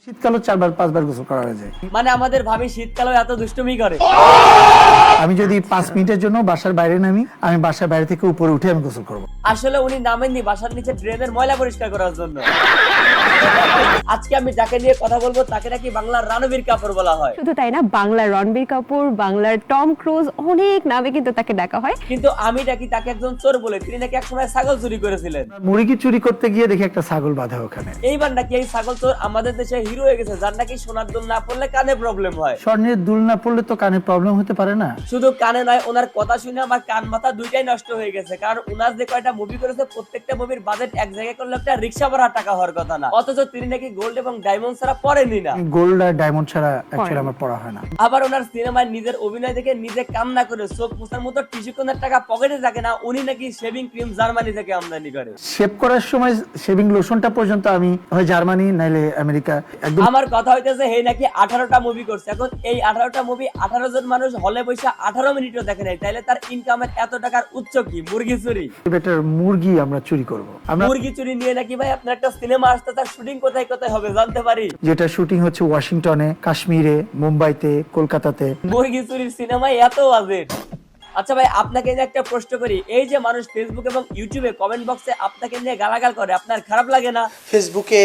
শীতকালে 4-5 বার গোসল করা হয়ে যায়। মানে আমাদের ভাবি শীতকালেও এত দুষ্টুমি করে? আমি যদি 5 মিনিটের জন্য বাসার বাইরে নামি, আমি বাসার বাইরে থেকে উপরে উঠে আমি গোসল করব। আসলে উনি নামেননি বাসার নিচে ড্রেনের ময়লা পরিষ্কার করার জন্য। আজকে আমি যাকে নিয়ে কথা বলবো তাকে নাকি বাংলার রণবীর কাপুর বলা হয়। শুধু তাই না, বাংলার রণবীর কাপুর, বাংলার টম ক্রুজ, অনেক নামে কিন্তু তাকে ডাকা হয়। কিন্তু আমি নাকি তাকে একজন চোর বলে। তিনি নাকি একসময় ছাগল চুরি করেছিলেন। মুরগি চুরি করতে গিয়ে দেখি একটা ছাগল বাঁধা ওখানে। এইবার নাকি এই ছাগল চোর আমাদের দেশে হিরো হয়ে গেছে, যার নাকি সোনার দুল না পড়লে কানে প্রবলেম হয়। স্বর্ণের দুল না পড়লে তো কানে প্রবলেম হতে পারে না। শুধু কানে নয়, ওনার কথা শুনে আমার কান মাথা দুইটাই নষ্ট হয়ে গেছে। কারণ ওনার যে কয়টা মুভি করেছে প্রত্যেকটা মুভির বাজেট এক জায়গায় করলে একটা রিক্সা ভাড়া টাকা হওয়ার কথা না, অথচ তিনি নাকি গোল্ড এবং ডায়মন্ড ছাড়া পরেনি না। গোল্ড আর ডায়মন্ড ছাড়া অ্যাকচুয়ালি আমার পড়া হয় না। আবার ওনার সিনেমায় নিজের অভিনয় দেখে নিজে কামনা করে চোখ মুছার মতো টিস্যু কোনার টাকা পকেটে থাকে না। উনি নাকি শেভিং ক্রিম জার্মানি থেকে আমদানি করে। শেভ করার সময় শেভিং লোশনটা পর্যন্ত আমি হয় জার্মানি নাইলে আমেরিকা একদম। আমার কথা হইতেছে হে নাকি 18টা মুভি করছে। এখন এই 18টা মুভি 18 জন মানুষ হলে বসে 18 মিনিটও দেখে নাই, তাইলে তার ইনকামের এত টাকার উৎস কি? মুরগি চুরি। বেটার মুরগি আমরা চুরি করব। আমরা মুরগি চুরি নিয়ে নাকি ভাই আপনার একটা সিনেমা আসতে, তার শুটিং কোথায় কোথায় হবে জানতে পারি? যেটা শুটিং হচ্ছে ওয়াশিংটনে, কাশ্মীরে, মুম্বাইতে, কলকাতাতে। মুরগি চুরির সিনেমায় এত বাজেট। আচ্ছা ভাই, আপনাকে নিয়ে একটা প্রশ্ন করি। এই যে মানুষ ফেসবুক এবং ইউটিউবে কমেন্ট বক্সে আপনাকে নিয়ে গালাগাল করে, আপনার খারাপ লাগে না? ফেসবুকে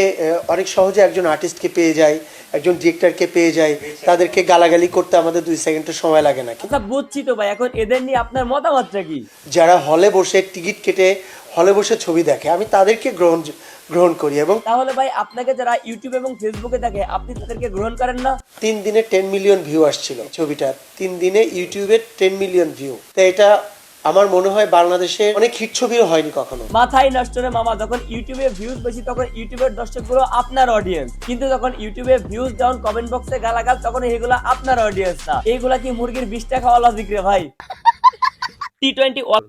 অনেক সহজে একজন আর্টিস্টকে পেয়ে যায়, একজন ডিরেক্টরকে পেয়ে যায়, তাদেরকে গালাগালি করতে আমাদের 2 সেকেন্ডের সময় লাগে না। আচ্ছা বুঝছি তো ভাই, এখন এদের নিয়ে আপনার মতামতটা কি? যারা হলে বসে টিকিট কেটে হলে বসে ছবি দেখে, আমি তাদেরকে গ্রহণ করি। এবং তাহলে ভাই আপনাকে যারা ইউটিউব এবং ফেসবুকে দেখে, আপনি তাদেরকে গ্রহণ করেন না? 3 দিনে 10 মিলিয়ন ভিউ আসছিল ছবিটা, 3 দিনে ইউটিউবে 10 মিলিয়ন ভিউ। তো এটা আমার মনে হয় বাংলাদেশে অনেক হিট ছবিও হয়নি কখনো। মাথায় নষ্ট রে মামা, যখন ইউটিউবে ভিউজ বেশি তখন ইউটিউবের দর্শকগুলো আপনার অডিয়েন্স, কিন্তু যখন ইউটিউবে ভিউজ ডাউন, কমেন্ট বক্সে গালাগাল, তখন এগুলো আপনার অডিয়েন্স না। এইগুলা কি মুরগির 20 টাকা খাওয়া লজিক রে ভাই? T20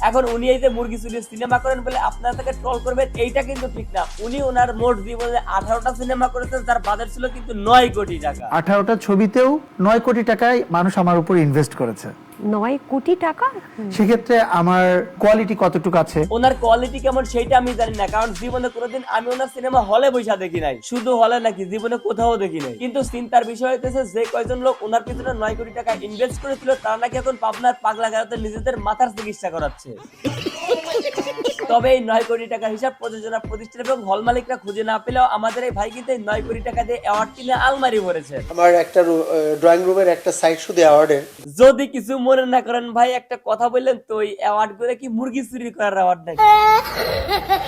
এখন উনি এই যে মুরগি চুরি সিনেমা করেন বলে আপনারা তাকে ট্রল করবেন, এইটা কিন্তু ঠিক না। উনি ওনার মোট জীবনে 18টা সিনেমা করেছেন, তার বাজেট ছিল কিন্তু 9 কোটি টাকা। 18টা ছবিতেও 9 কোটি টাকায় মানুষ আমার উপর ইনভেস্ট করেছে। 9 কোটি টাকা? সেক্ষেত্রে আমার কোয়ালিটি কতটুকু আছে? ওনার কোয়ালিটি কেমন সেইটা আমি জানি না, কারণ জীবনে কোনোদিন আমি ওনার সিনেমা হলে বসে দেখি নাই। শুধু হলে নাকি, জীবনে কোথাও দেখি নাই। কিন্তু চিন্তার বিষয় হইতেছে যে কয়জন লোক ওনার পিছনে 9 কোটি টাকা ইনভেস্ট করেছিল, তারা নাকি এখন পাবনার পাগলা গারদে নিজেদের মাথার চিকিৎসা করাচ্ছে। তবে এই 9 কোটি টাকা হিসাব প্রযোজনা প্রতিষ্ঠান এবং হল মালিকরা খুঁজে না পেলেও আমাদের এই ভাই কিন্তু 9 কোটি টাকা দিয়ে অ্যাওয়ার্ড কিনে আলমারি ভরেছে। আমার একটা ড্রয়িং রুমের একটা সাইড শুধু অ্যাওয়ার্ডের। যদি কিছু মনে না করেন ভাই, একটা কথা বললেন তো, এই অ্যাওয়ার্ড গুলো কি মুরগি চুরি করার অ্যাওয়ার্ড নাকি?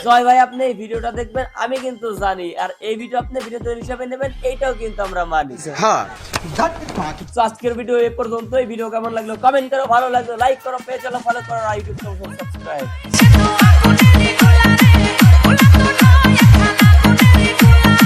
জয় ভাই, আপনি এই ভিডিওটা দেখবেন আমি কিন্তু জানি, আর এই ভিডিও আপনি বিনোদন হিসাবে নেবেন এইটাও কিন্তু আমরা মানি। হ্যাঁ, তো আজকের ভিডিও এই পর্যন্ত। এই ভিডিও কেমন লাগলো কমেন্ট করো, ভালো লাগলো লাইক করো, পেজ ফলো করো, আর ইউটিউব সাবস্ক্রাইব।